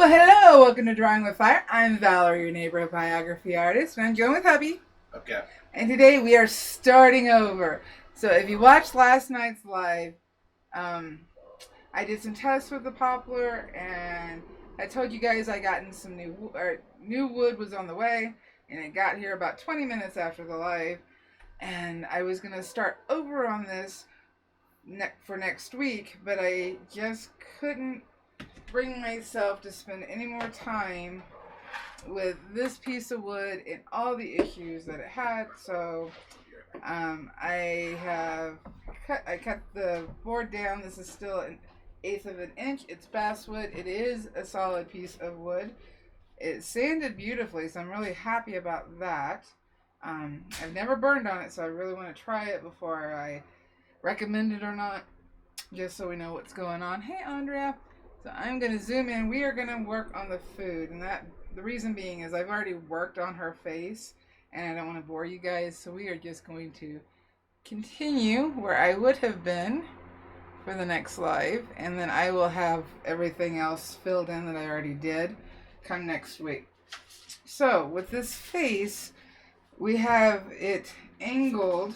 Well, hello, welcome to Drawing with Fire. I'm Valerie, your neighborhood pyrography artist, and I'm joined with hubby. Okay. And today we are starting over. So if you watched last night's live, I did some tests with the poplar, and I told you guys I gotten some new wood was on the way, and it got here about 20 minutes after the live, and I was gonna start over on this for next week, but I just couldn't bring myself to spend any more time with this piece of wood and all the issues that it had. So I cut the board down. This is still an 1/8 of an inch. It's basswood. It is a solid piece of wood. It sanded beautifully, so I'm really happy about that. I've never burned on it, so I really want to try it before I recommend it or not, just so we know what's going on. Hey, Andrea. So I'm going to zoom in. We are going to work on the food, and the reason being is I've already worked on her face, and I don't want to bore you guys, so we are just going to continue where I would have been for the next live, and then I will have everything else filled in that I already did come next week. So with this face, we have it angled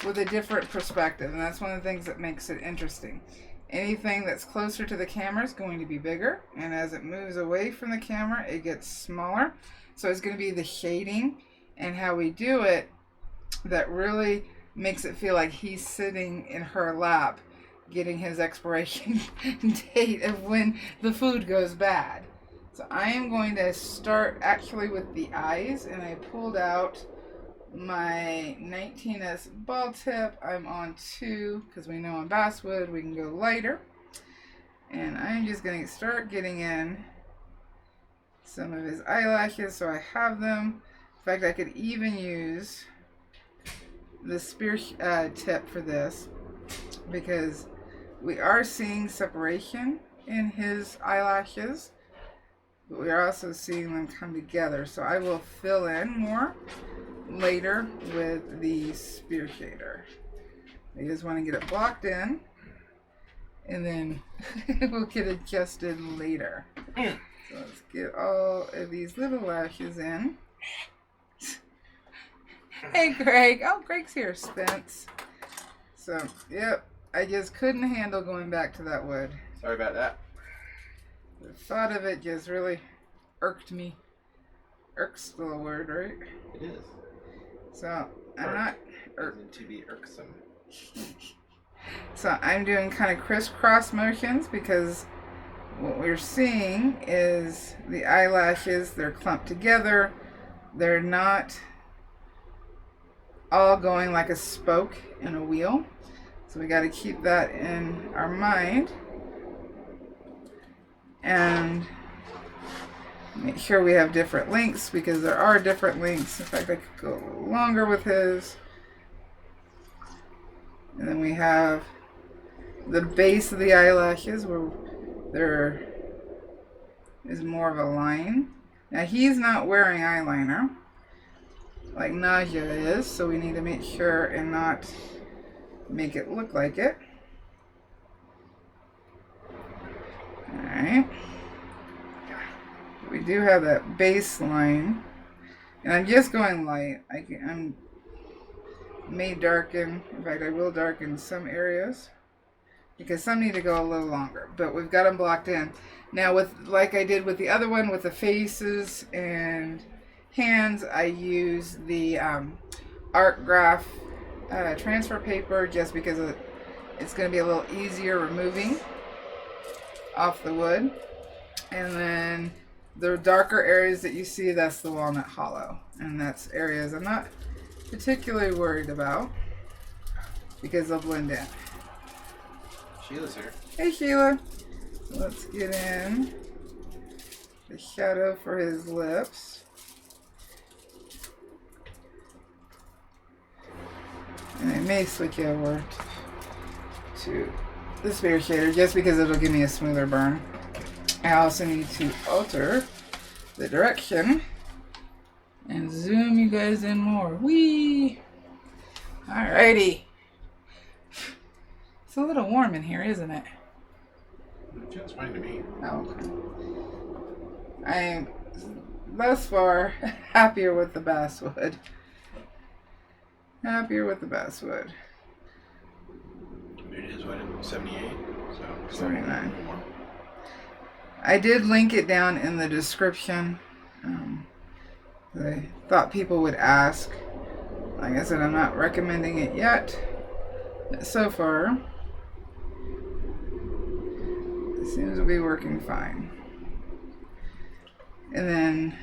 with a different perspective, and that's one of the things that makes it interesting. Anything that's closer to the camera is going to be bigger, and as it moves away from the camera, it gets smaller. So it's going to be the shading and how we do it that really makes it feel like he's sitting in her lap getting his expiration date of when the food goes bad. So I am going to start actually with the eyes, and I pulled out my 19S ball tip. I'm on 2 because we know on basswood we can go lighter, and I'm just going to start getting in some of his eyelashes so I have them. In fact, I could even use the spear tip for this because we are seeing separation in his eyelashes, but we are also seeing them come together. So I will fill in more later with the spear shader. I just want to get it blocked in, and then we'll get adjusted later. So let's get all of these little lashes in. Hey Greg. Oh, Greg's here. Spence. So yep, I just couldn't handle going back to that wood. Sorry about that. The thought of it just really irked me. Irk's still a word, right? It is. So I'm not to be irksome. So I'm doing kind of crisscross motions because what we're seeing is the eyelashes, they're clumped together. They're not all going like a spoke in a wheel. So we got to keep that in our mind and make sure we have different lengths, because there are different lengths. In fact, I could go a little longer with his. And then we have the base of the eyelashes where there is more of a line. Now he's not wearing eyeliner like Nadja is, so we need to make sure and not make it look like it. Alright. We do have that baseline, and I'm just going light. I may darken. In fact, I will darken some areas because some need to go a little longer, but we've got them blocked in. Now, with like I did with the other one with the faces and hands, I use the art graph transfer paper just because it's going to be a little easier removing off the wood. And then the darker areas that you see, that's the walnut hollow, and that's areas I'm not particularly worried about because they'll blend in. Sheila's here. Hey Sheila. Let's get in the shadow for his lips. And I may switch over to the spear shader just because it'll give me a smoother burn. I also need to alter the direction and zoom you guys in more. Whee! Alrighty. It's a little warm in here, isn't it? It feels fine to me. Oh, okay. I'm thus far happier with the basswood. Happier with the basswood. It is what, 78? So 79. I did link it down in the description. I thought people would ask. Like I said, I'm not recommending it yet. But so far, it seems to be working fine. And then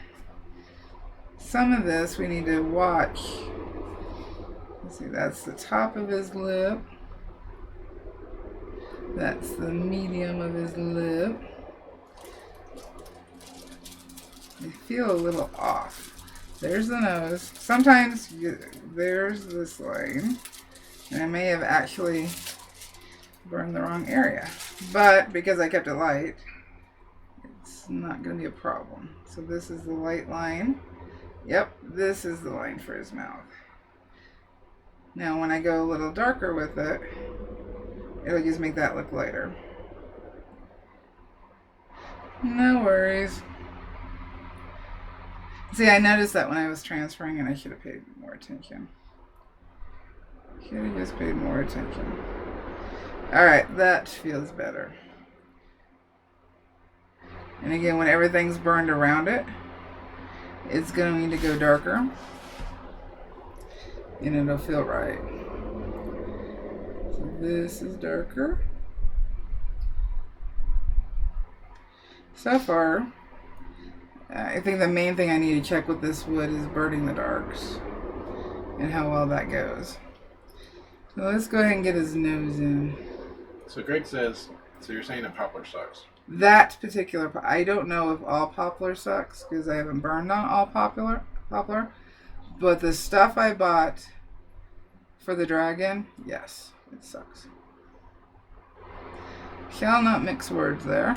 some of this we need to watch. Let's see, that's the top of his lip. That's the medium of his lip. I feel a little off. There's the nose. Sometimes there's this line, and I may have actually burned the wrong area. But because I kept it light, it's not going to be a problem. So this is the light line. Yep, this is the line for his mouth. Now when I go a little darker with it, it'll just make that look lighter. No worries. See, I noticed that when I was transferring, and I should have paid more attention. Should have just paid more attention. Alright, that feels better. And again, when everything's burned around it, it's going to need to go darker. And it'll feel right. So this is darker. So far, I think the main thing I need to check with this wood is burning the darks and how well that goes. So let's go ahead and get his nose in. So Greg says, so you're saying that poplar sucks? That particular, I don't know if all poplar sucks because I haven't burned on all poplar, but the stuff I bought for the dragon, yes, it sucks. Shall not mix words there.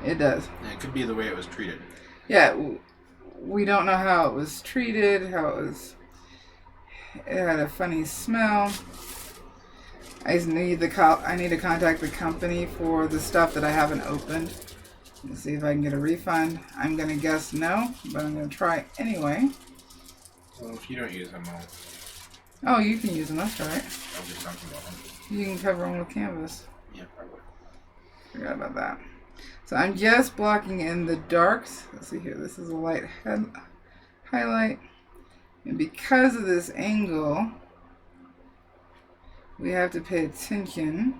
It does. It could be the way it was treated. Yeah, we don't know how it was treated, it had a funny smell. I need to contact the company for the stuff that I haven't opened. Let's see if I can get a refund. I'm going to guess no, but I'm going to try anyway. Well, if you don't use them, Oh, you can use them, that's right. I'll do something about them. You can cover them with canvas. Yeah, probably. Forgot about that. So I'm just blocking in the darks. Let's see here. This is a light highlight. And because of this angle, we have to pay attention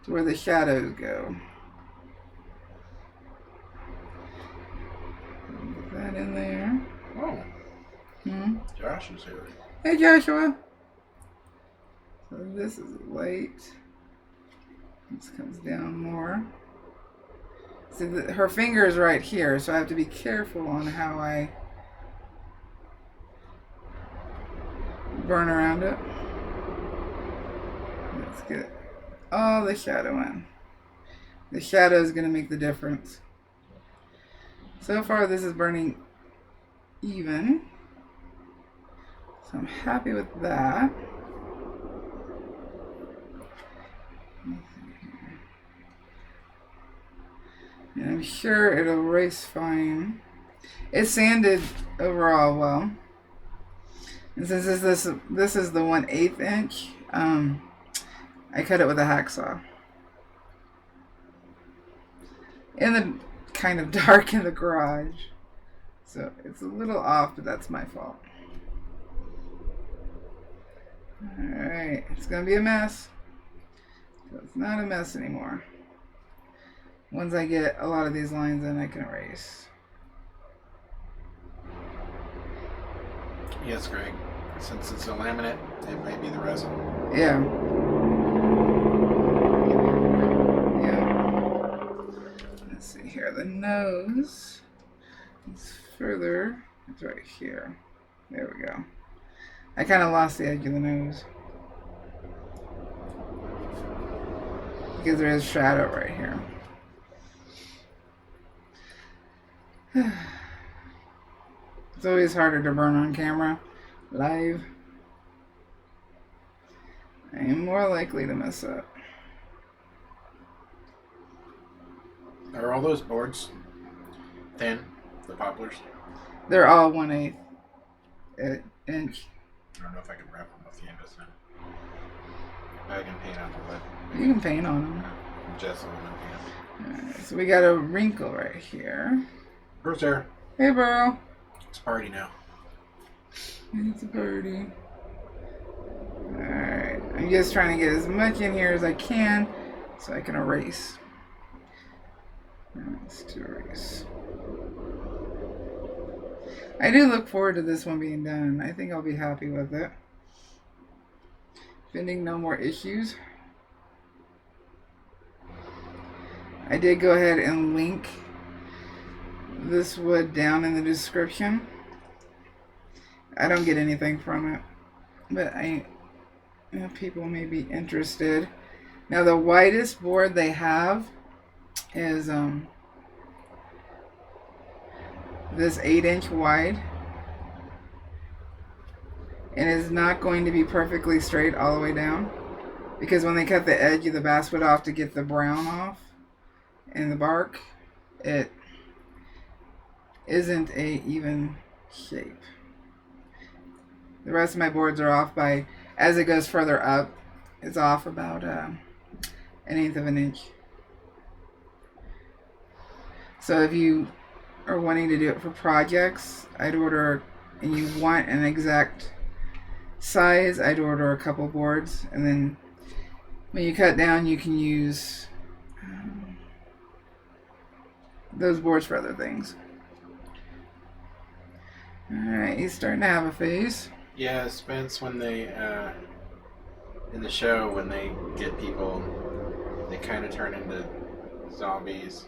to where the shadows go. Get that in there. Oh. Josh is here. Hey, Joshua. So this is light. This comes down more. See, her finger is right here, so I have to be careful on how I burn around it. Let's get all the shadow in. The shadow is going to make the difference. So far, this is burning even. So I'm happy with that. And I'm sure it'll erase fine. It sanded overall well. And since this is the 1/8 inch, I cut it with a hacksaw. In the kind of dark in the garage. So it's a little off, but that's my fault. Alright, it's going to be a mess. So it's not a mess anymore. Once I get a lot of these lines in, I can erase. Yes, Greg. Since it's a laminate, it might be the resin. Yeah. Yeah. Let's see here. The nose is further. It's right here. There we go. I kind of lost the edge of the nose. Because there is shadow right here. It's always harder to burn on camera. Live. I am more likely to mess up. Are all those boards thin? The poplars? They're all 1/8 inch. I don't know if I can wrap them with canvas now. I can paint on the wood. You can paint on them. Just on them. Alright, so we got a wrinkle right here. Burrow's there. Hey, Burrow. It's a party now. It's a party. Alright, I'm just trying to get as much in here as I can so I can erase. Let's do erase. I do look forward to this one being done. I think I'll be happy with it. Pending no more issues. I did go ahead and link this wood down in the description. I don't get anything from it, but people may be interested. Now the widest board they have is this 8-inch wide, and it's not going to be perfectly straight all the way down, because when they cut the edge of the basswood off to get the brown off and the bark, it isn't a even shape. The rest of my boards are off by, as it goes further up, it's off about 1/8 of an inch. So if you are wanting to do it for projects, I'd order, and you want an exact size, I'd order a couple boards, and then when you cut down, you can use those boards for other things. Alright, he's starting to have a face. Yeah, Spence, when they, in the show, when they get people, they kind of turn into zombies.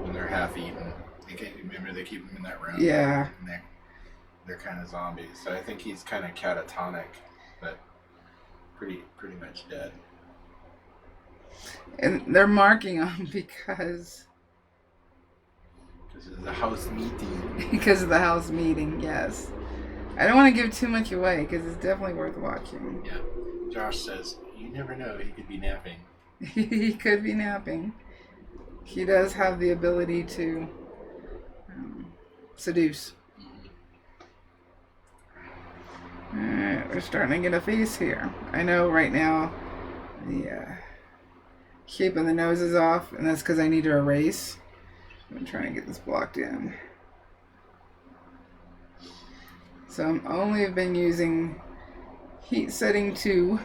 When they're half-eaten. Remember, they keep them in that room? Yeah. And they're kind of zombies. So I think he's kind of catatonic, but pretty much dead. And they're marking them because of the house meeting. Because of the house meeting, yes. I don't want to give too much away because it's definitely worth watching. Yeah. Josh says, you never know, he could be napping. He could be napping. He does have the ability to seduce. Alright, we're starting to get a face here. I know right now the shape of the nose is off, and that's because I need to erase. I'm trying to get this blocked in. So I'm only been using heat setting 2,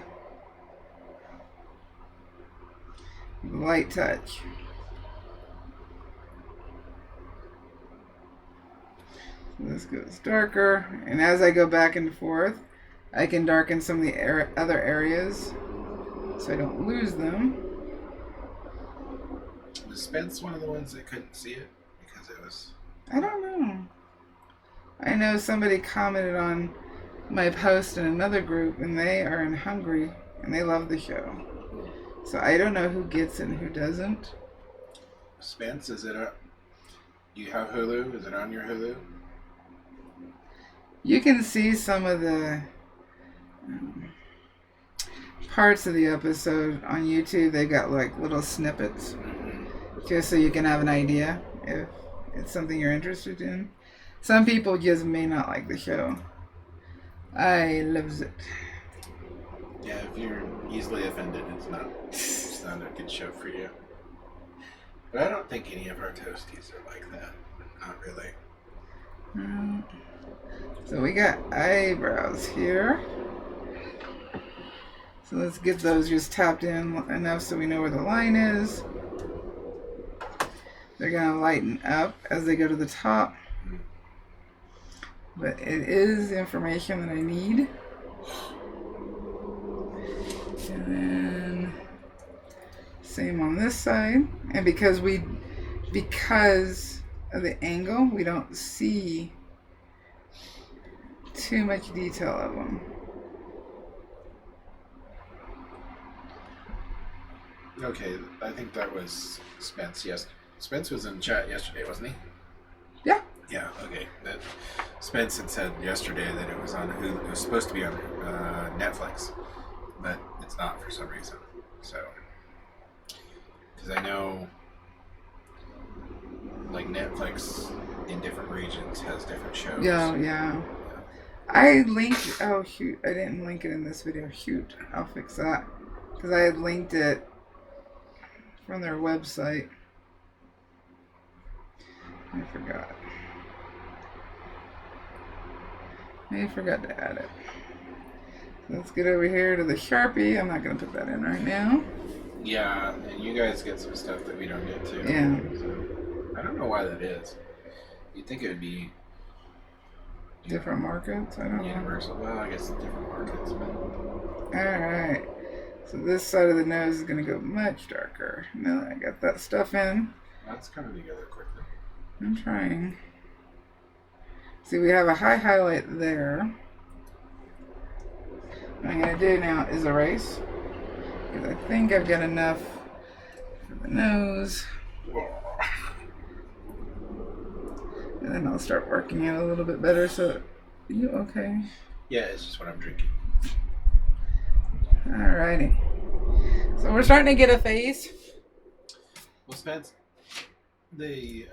light touch. So this goes darker, and as I go back and forth, I can darken some of the other areas so I don't lose them. Was Spence one of the ones that couldn't see it because it was? I don't know. I know somebody commented on my post in another group, and they are in Hungary, and they love the show. So I don't know who gets it and who doesn't. Spence, is it a? Do you have Hulu? Is it on your Hulu? You can see some of the parts of the episode on YouTube. They got like little snippets, just so you can have an idea if it's something you're interested in. Some people just may not like the show. I loves it. Yeah, if you're easily offended, it's not a good show for you. But I don't think any of our toasties are like that. Not really. So we got eyebrows here. So let's get those just tapped in enough so we know where the line is. They're going to lighten up as they go to the top. But it is information that I need. And then same on this side. And because of the angle, we don't see too much detail of them. Okay, I think that was Spence. Yes, Spence was in chat yesterday, wasn't he? Yeah. Yeah. Okay. That Spence had said yesterday that it was on Hulu. It was supposed to be on Netflix, but it's not for some reason. So, because I know, like Netflix in different regions has different shows. Yeah. I linked. Oh shoot! I didn't link it in this video. Shoot! I'll fix that because I had linked it from their website. I forgot. I forgot to add it. So let's get over here to the Sharpie. I'm not going to put that in right now. Yeah, and you guys get some stuff that we don't get to. Yeah. So, I don't know why that is. You'd think it would be different markets? I don't know. Universal. Well, I guess different markets. But... Alright. So this side of the nose is going to go much darker. Now that I got that stuff in. That's coming together quickly. I'm trying. See, we have a high highlight there. What I'm going to do now is erase. Because I think I've got enough for the nose. And then I'll start working it a little bit better. So, are you okay? Yeah, it's just what I'm drinking. Alrighty. So we're starting to get a face. Well, Spence, the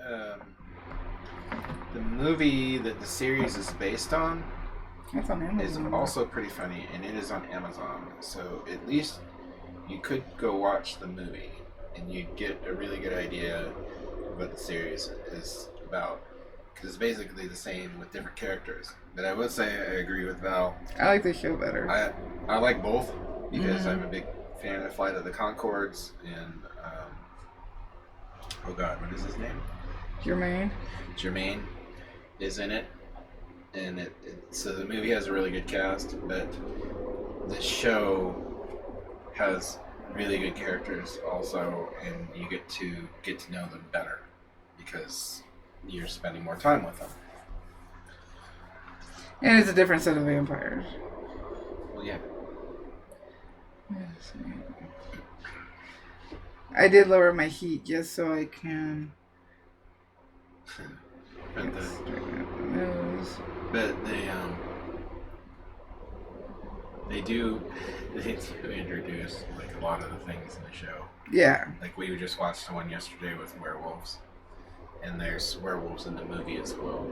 movie that the series is based on That's on Amazon. is also pretty funny, and it is on Amazon. So at least you could go watch the movie, and you'd get a really good idea of what the series is about. Because it's basically the same with different characters. But I would say I agree with Val. I like the show better. I like both because I'm a big fan of Flight of the Conchords and oh god, what is his name? Jermaine is in it, and so the movie has a really good cast, but the show has really good characters also, and you get to know them better because you're spending more time with them. And it's a different set of vampires. Well, yeah. I did lower my heat just so I can But they do introduce like a lot of the things in the show. Yeah. Like we just watched the one yesterday with werewolves, and there's werewolves in the movie as well.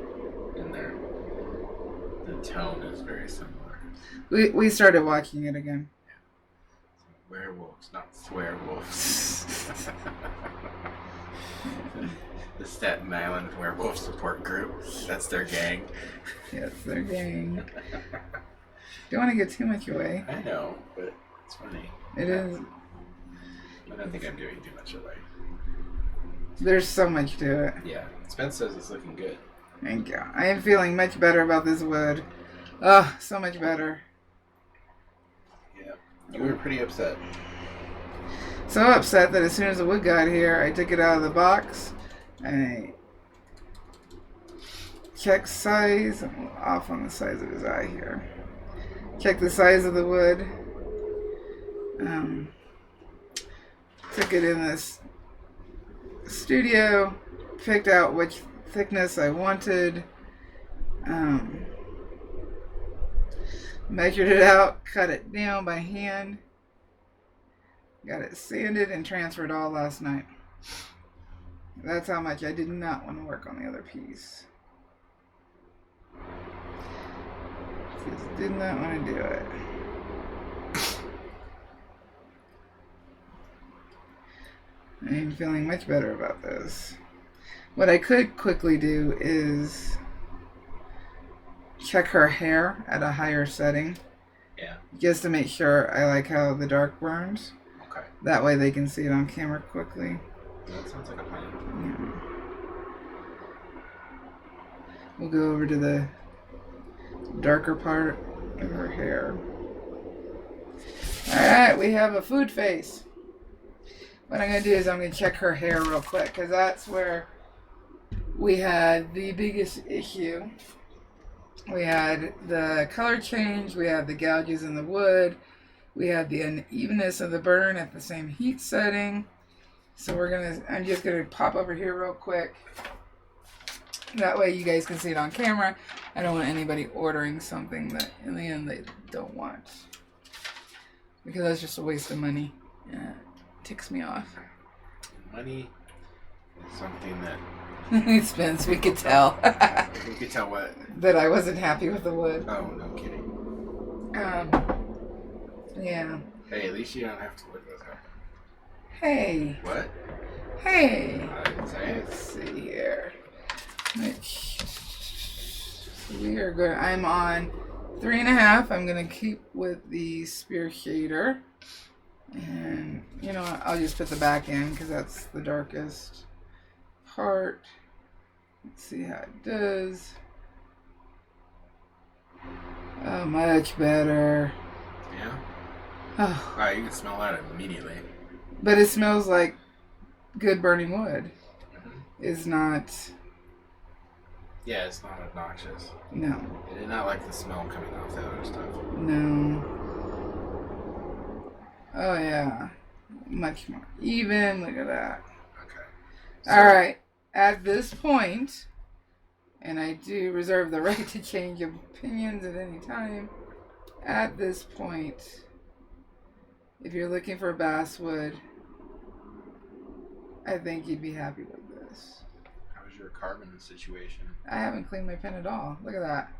And the tone is very similar. We started watching it again. Werewolves, not swearwolves. The Staten Island Werewolf Support Group. That's their gang. Yes, their gang. Don't want to give too much away. I know, but it's funny. It is. I don't think I'm giving too much away. There's so much to it. Yeah. Spence says it's looking good. Thank you. I am feeling much better about this wood. Oh, so much better. Yeah. You were pretty upset. So upset that as soon as the wood got here, I took it out of the box and I checked size. I'm off on the size of his eye here. Check the size of the wood. Took it in this studio, picked out which thickness I wanted, measured it out, cut it down by hand, got it sanded and transferred all last night. That's how much I did not want to work on the other piece. Just did not want to do it. I am feeling much better about this. What I could quickly do is check her hair at a higher setting. Yeah. Just to make sure I like how the dark burns. Okay. That way they can see it on camera quickly. That sounds like a plan. Yeah. We'll go over to the darker part of her hair. Alright, we have a food face. What I'm going to do is I'm going to check her hair real quick, because that's where we had the biggest issue. We had the color change, we had the gouges in the wood, we had the unevenness of the burn at the same heat setting. So I'm just going to pop over here real quick. That way you guys can see it on camera. I don't want anybody ordering something that in the end they don't want. Because that's just a waste of money Yeah, ticks me off. Money is something that He spends. We could tell. we could tell what. That I wasn't happy with the wood. Oh, no kidding. Yeah. Hey, at least you don't have to live with her. Hey. What? Hey. I didn't say it. Let's see here. We are good. I'm on 3.5. I'm gonna keep with the spear shader, and you know what? I'll just put the back in because that's the darkest part. Let's see how it does. Oh, much better. Yeah? Oh. Wow, you can smell that immediately. But it smells like good burning wood. It's not... Yeah, it's not obnoxious. No. I did not like the smell coming off the other stuff. No. Oh, yeah. Much more even. Look at that. Okay. So, All right. At this point, and I do reserve the right to change opinions at any time, at this point, if you're looking for basswood, I think you'd be happy with this. how was your carbon situation? I haven't cleaned my pen at all. Look at that.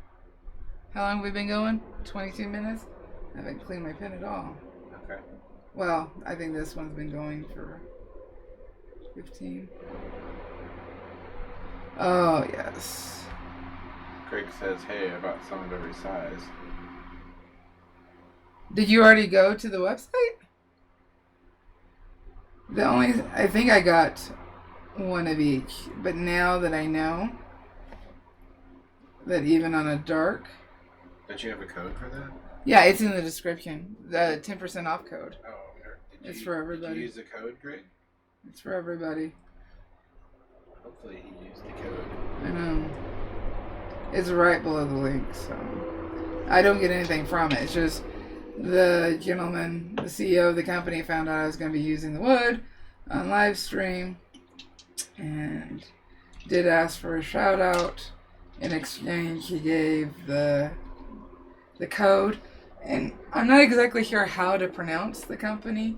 How long have we been going? 22 minutes? I haven't cleaned my pen at all. Okay. Well, I think this one's been going for 15. Oh, yes. Craig says, hey, I bought some of every size. Did you already go to the website? I think I got one of each, but now that I know that even on a dark... Don't you have a code for that? Yeah, it's in the description. The 10% off code. Oh, It's for everybody. Did you use the code, Greg? It's for everybody. Hopefully he used the code. I know. It's right below the link, so... I don't get anything from it. It's just the gentleman, the CEO of the company, found out I was going to be using the wood on live stream and did ask for a shout out. In exchange, he gave the code, and I'm not exactly sure how to pronounce the company.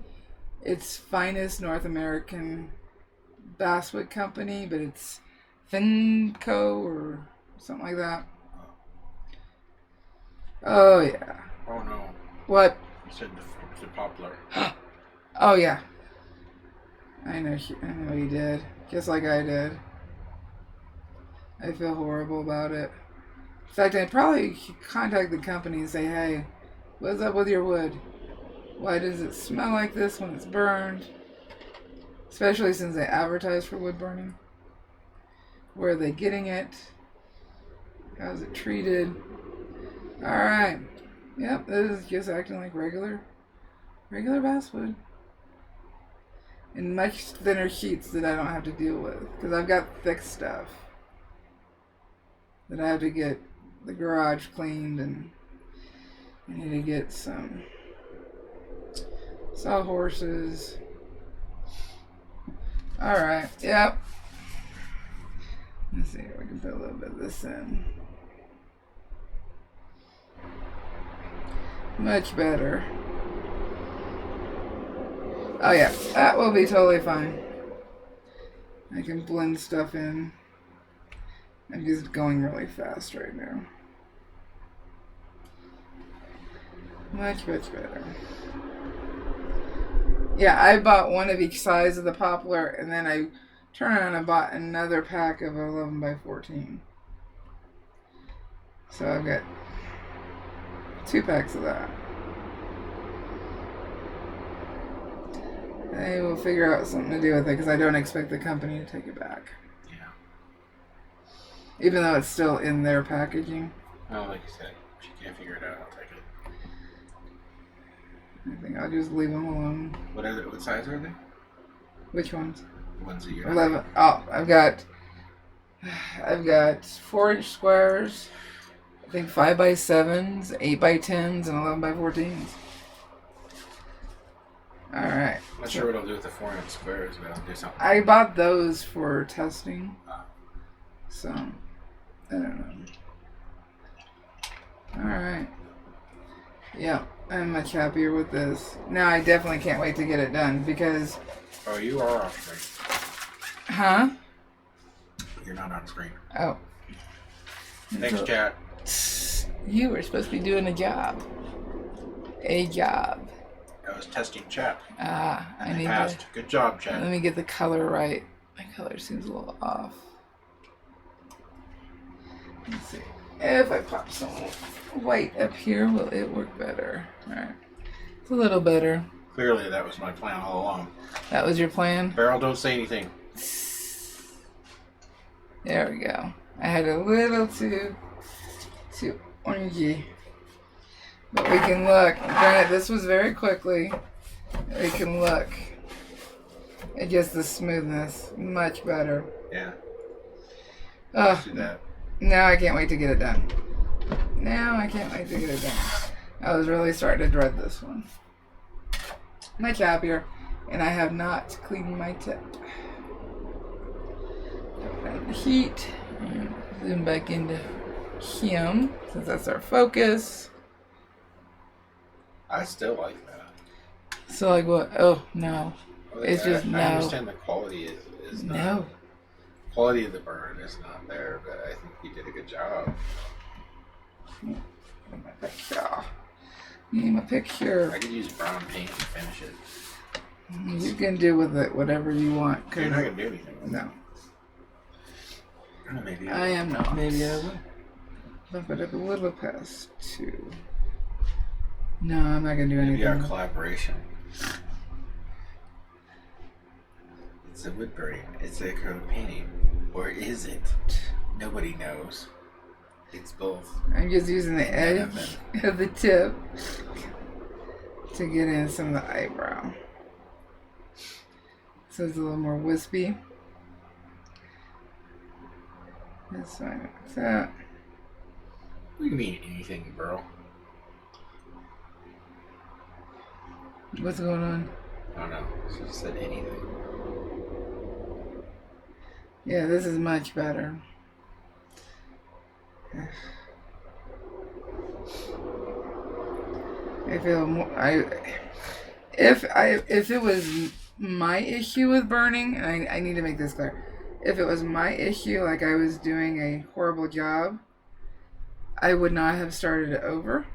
It's Finest North American Basswood Company, but it's Fnabco or something like that. Oh yeah. Oh no. What? You said the poplar. Oh yeah. I know he did. Just like I did. I feel horrible about it. In fact, I'd probably contact the company and say, hey, what's up with your wood? Why does it smell like this when it's burned? Especially since they advertise for wood burning. Where are they getting it? How's it treated? Alright. Yep, this is just acting like regular basswood. And much thinner sheets that I don't have to deal with. Because I've got thick stuff that I have to get the garage cleaned, and I need to get some sawhorses. Alright, yep. Let's see if we can put a little bit of this in. Much better. Oh yeah, that will be totally fine. I can blend stuff in. I'm just going really fast right now. Much better. Yeah, I bought one of each size of the poplar, and then I turned around and bought another pack of 11 by 14. So I've got 2 packs of that. I will figure out something to do with it because I don't expect the company to take it back. Yeah. Even though it's still in their packaging. Well, like you said, if you can't figure it out, I'll take it. I think I'll just leave them alone. What size are they? Which ones? The ones that you're 11. Oh, I've got 4-inch squares. I think 5 by 7s, 8 by 10s, and 11 by 14s. All right. I'm not sure what I'll do with the 4-inch squares, but I'll do something. I bought those for testing. So, I don't know. All right. Yeah. I'm much happier with this. Now I definitely can't wait to get it done because... Oh, you are off screen. Huh? You're not on screen. Oh. Thanks, chat. You were supposed to be doing a job. A job. I was testing chat. I need passed. to... Good job, chat. Let me get the color right. My color seems a little off. Let's see. If I pop some white up here, will it work better? Alright. It's a little better. Clearly, that was my plan all along. That was your plan? Beryl, don't say anything. There we go. I had a little too orangey. But we can look. Granted, this was very quickly. We can look at just the smoothness. Much better. Yeah. Oh, Do that. now I can't wait to get it done. Now I can't wait to get it done. I was really starting to dread this one. Much happier. And I have not cleaned my tip. Turn down the heat. And zoom back into him, since that's our focus. I still like that. So like what? Oh, no. It's just no. I understand the quality is not... No. Quality of the burn is not there, but I think you did a good job. My picture. Need my picture. I could use brown paint to finish it. You can do with it whatever you want. You're not going to do anything with it. No. Maybe I am not. Maybe I will. Bump it up a little past 2. No, I'm not going to do anything. Maybe our collaboration. It's a wood burning. It's a acrylic painting. Or is it? Nobody knows. It's both. I'm just using the edge of the tip to get in some of the eyebrow. So it's a little more wispy. That's fine. What's that? What do you mean anything, bro? What's going on? I don't know. She just said anything. Yeah, this is much better. I feel more. If it was my issue with burning, and I need to make this clear. If it was my issue, like I was doing a horrible job, I would not have started it over.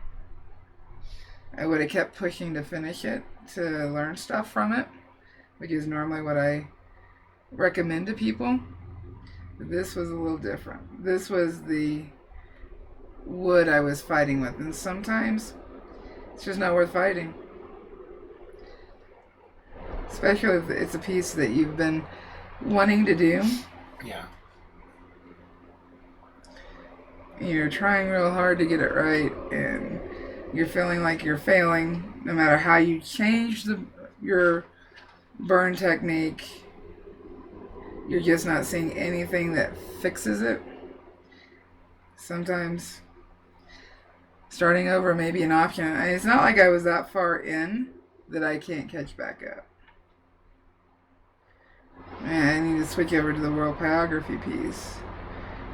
I would have kept pushing to finish it, to learn stuff from it, which is normally what I recommend to people. But this was a little different. This was the wood I was fighting with, and sometimes it's just not worth fighting. Especially if it's a piece that you've been wanting to do. Yeah. You're trying real hard to get it right, and you're feeling like you're failing. No matter how you change your burn technique, you're just not seeing anything that fixes it. Sometimes starting over may be an option. And it's not like I was that far in that I can't catch back up. Man, I need to switch over to the World Pyrography piece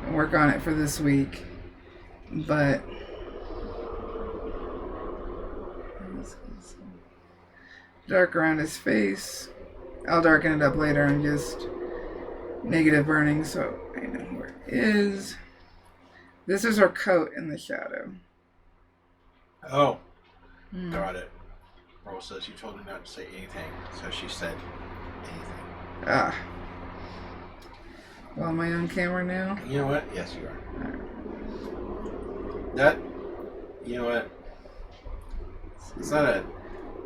and work on it for this week. But dark around his face. I'll darken it up later. I'm just negative burning, so I know where it is. This is our coat in the shadow. Oh, got it. Rose says you told her not to say anything, so she said anything. Ah. Well, am I on camera now? You know what? Yes, you are. Right. That, you know what? It's not a...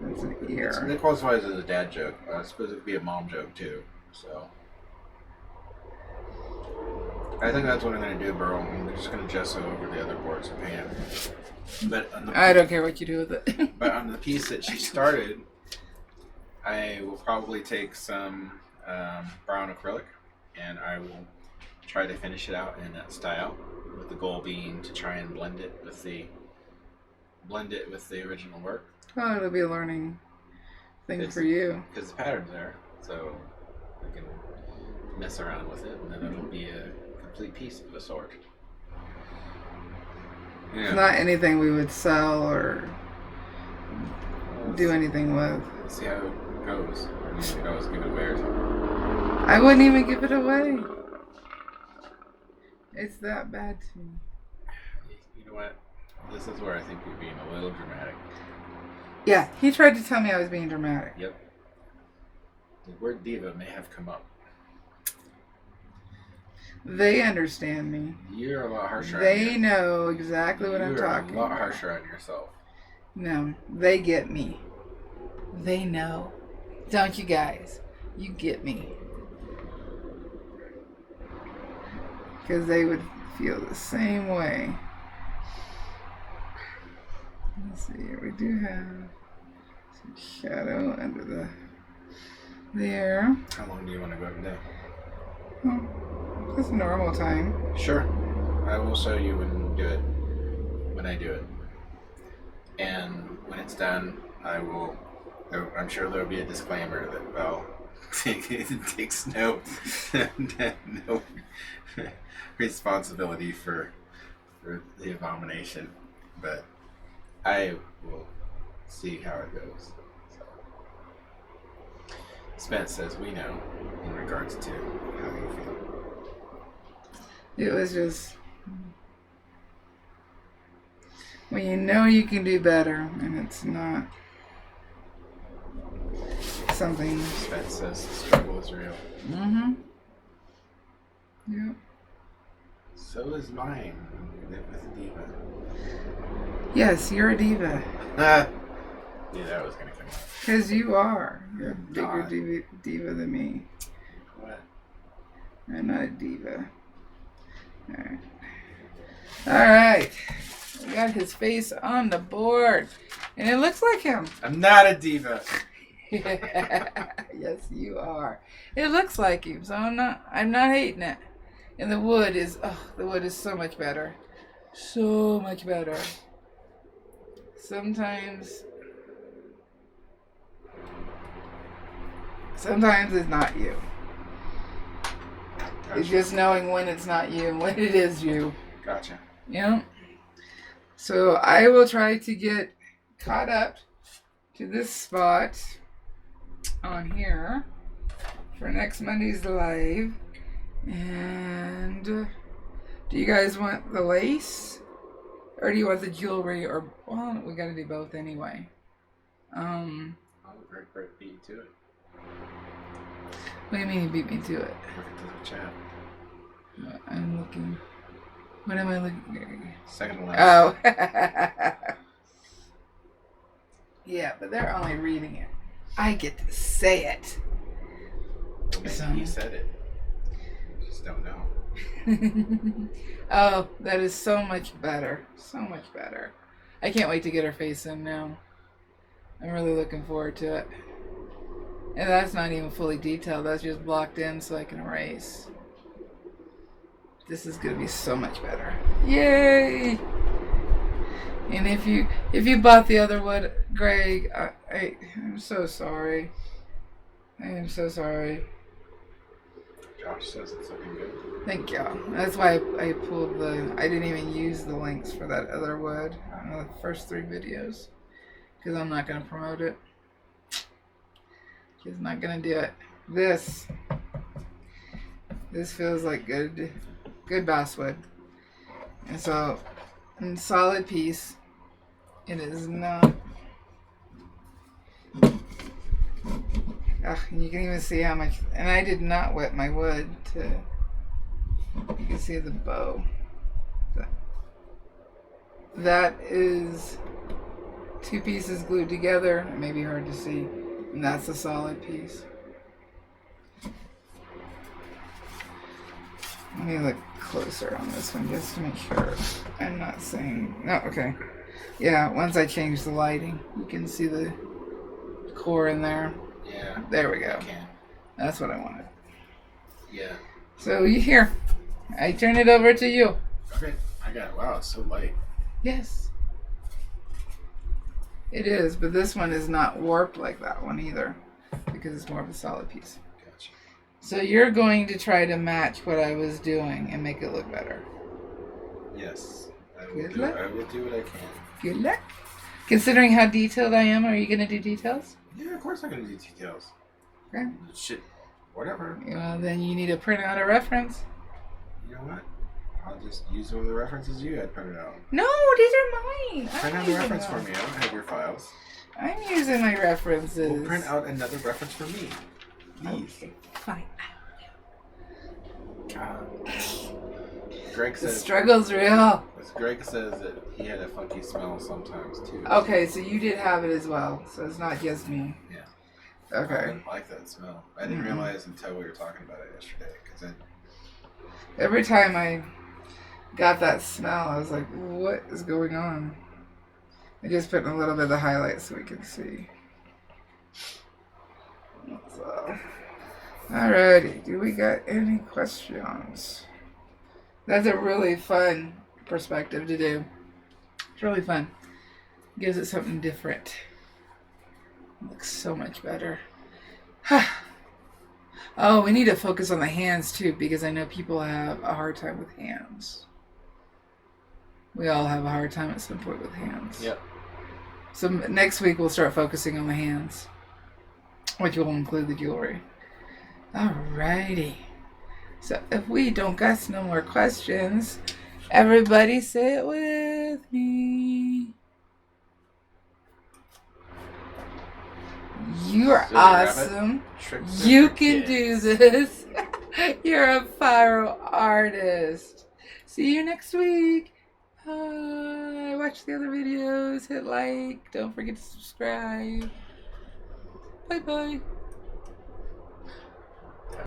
That's an ear. It qualifies as a dad joke. I suppose it could be a mom joke, too. So... I think that's what I'm going to do, bro. I'm just going to gesso over the other boards and paint it. But on the I don't care what you do with it. But on the piece that she started, I will probably take some brown acrylic, and I will try to finish it out in that style, with the goal being to try and blend it with the original work. Well, it'll be a learning thing for you. Because the pattern's there, so I can mess around with it, and then it'll be a complete piece of a sort. Yeah. It's not anything we would sell or do anything with. See how it goes. I mean, you could always give it away or something. I wouldn't even give it away. It's that bad to me. You know what? This is where I think you're being a little dramatic. Yeah, he tried to tell me I was being dramatic. Yep. The word diva may have come up. They understand me. You're a lot harsher on They know exactly what I'm talking You're a lot about. harsher on yourself. No, they get me. They know. Don't you guys? You get me. Because they would feel the same way. Let's see here. We do have some shadow under the there. How long do you want to go today? Oh, just normal time. Sure. I will show you when I do it. And when it's done, I'm sure there'll be a disclaimer that Val takes no responsibility for the abomination, but I will see how it goes. So, Spence says we know in regards to how you feel. It was just when you know you can do better and it's not something. Spence says the struggle is real. Mm-hmm. Yep. So is mine when you live with a diva. Yes, you're a diva. Yeah, that was gonna come out. Because you are. You're a You're bigger not. diva than me. What? I'm not a diva. Alright. Alright. We got his face on the board. And it looks like him. I'm not a diva. Yes, you are. It looks like him, so I'm not hating it. And the wood is so much better. So much better. Sometimes it's not you. Gotcha. It's just knowing when it's not you and when it is you. Gotcha. Yeah. So I will try to get caught up to this spot on here for next Monday's live. And do you guys want the lace? Or do you want the jewelry? Or, well, we gotta do both anyway. I'll very beat you to it. What do you mean you beat me to it? Look at the chat. I'm looking. What am I looking? Second to last. Oh. Yeah, but they're only reading it. I get to say it. Well, maybe he said it. You just don't know. Oh, that is so much better. So much better. I can't wait to get her face in now. I'm really looking forward to it. And that's not even fully detailed. That's just blocked in so I can erase. This is going to be so much better. Yay! And if you bought the other wood, Greg, I'm so sorry. I am so sorry. Josh says it's looking good. Thank y'all. That's why I pulled I didn't even use the links for that other wood on the first 3 videos. Because I'm not going to promote it. Just not going to do it. This feels like good basswood. And so, solid piece. It is not. And you can even see how much, and I did not wet my wood you can see the bow. That is 2 pieces glued together. It may be hard to see. And that's a solid piece. Let me look closer on this one just to make sure I'm not saying. No, okay. Yeah, once I change the lighting, you can see the core in there. Yeah. There we go. I can. That's what I wanted. Yeah. So here, I turn it over to you. Okay. I got it. Wow, it's so light. Yes. It is, but this one is not warped like that one either, because it's more of a solid piece. Gotcha. So you're going to try to match what I was doing and make it look better. Yes. I Good will luck. do what I can. Good luck. Considering how detailed I am, are you going to do details? Yeah, of course I'm going to do details. Okay. Shit. Whatever. Well, then you need to print out a reference. You know what? I'll just use one of the references you had printed out. No, these are mine. Print out a reference for me. I don't have your files. I'm using my references. We'll print out another reference for me. Please. Okay, fine. God. Greg The says struggle's real. Greg says that he had a funky smell sometimes too. Okay, so you did have it as well. So it's not just me. Yeah. Okay. I didn't like that smell. I didn't realize until we were talking about it yesterday. Every time I got that smell, I was like, what is going on? I just put in a little bit of the highlight so we can see. So, alrighty, do we got any questions? That's a really fun perspective to do. It's really fun. Gives it something different. Looks so much better. Oh, we need to focus on the hands too, because I know people have a hard time with hands. We all have a hard time at some point with hands. Yep. So next week we'll start focusing on the hands, which will include the jewelry. Alrighty. So if we don't got no more questions, everybody say it with me. You are awesome. You can do this. You're a pyro artist. See you next week. Bye. Watch the other videos. Hit like. Don't forget to subscribe. Bye bye.